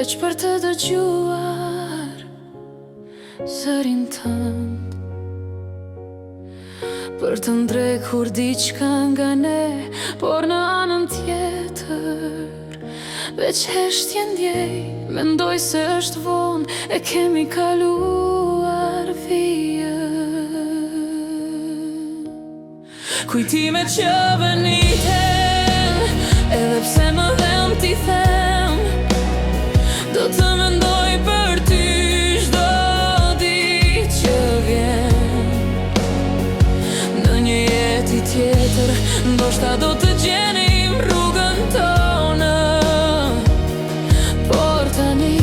veç për të dëgjuar zërin tënd, për të ndrekur diçka nga ne, por në anën tjetër veç heshtje ndjej. Mendoj se është vonë, e kemi kaluar vijën. Kujtime që veniten, edhe pse më dhem t'i them, do të mendoj për ty çdo ditë që vjen. Në një jetë tjetër, ndoshta do të gjenim rrugën tonë, por tani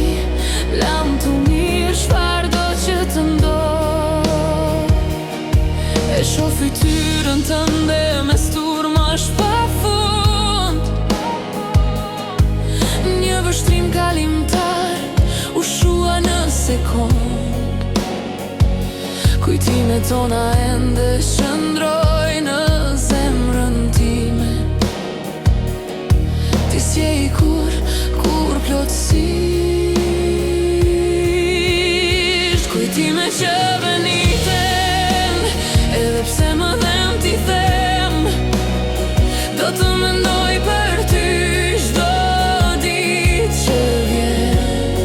lam të mirë çfarëdo që të ndodh. E shoh fytyrën tënde me sturmash pafund, një vështrim kalimtar u shua në sekond. Kujtimet tona ende shëndrojnë në zemrën time. Ti s'je i kur plotësisht. Kujtime që veniten, edhe pse më dhem t'i them, do të mendoj për ty çdo ditë që vjen.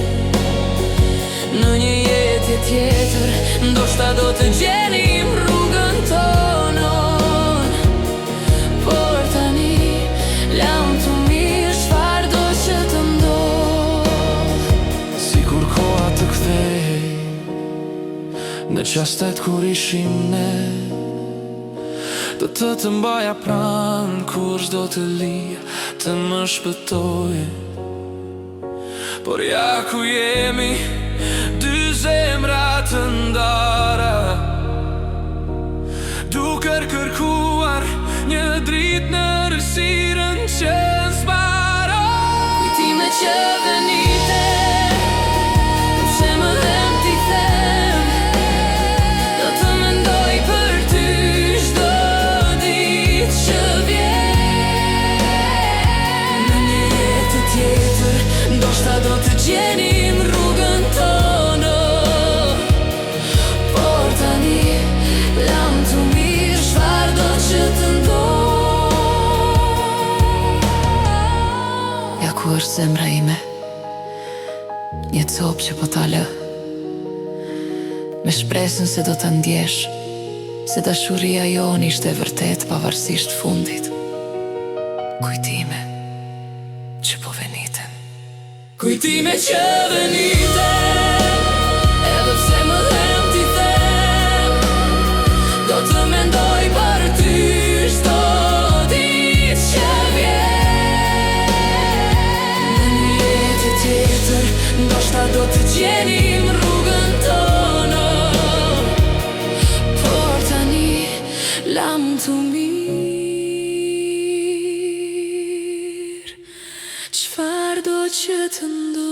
Në një jetë tjetër, ndoshta do të gjenim rrugën tonë, por tani lam të mirë çfarëdo që të ndodh. Sikur koha të kthej në çastet kur ishim ne, do të mbaja pranë kur çdo të lija të më shpëtoj. Por ja ku jemi, dy zemra të ndara, duke kërkuar një dritë në rësirën që zbaron. Kujtime që veniten, pse më dhem t'i them, do të mendoj për ty çdo ditë që vjen. Në një jetë tjetër, ndoshta do të gjenim rrugën tonë, por tani lam të mirë çfarëdo që të ndodh. Ja ku është zemra ime, një copë që po ta lë, me shpresën se do ta ndjesh, se dashuria jonë ishte vërtet pavarësisht fundit. Kujtime që po veniten. Kujtime që veniten, edhe pse më dhem t'i them, do të mendoj për ty çdo ditë që vjen. Në një jetë tjetër, ndoshta do të gjenim rrugën tonë, por tani lam të mirë çfarëdo që të ndodh.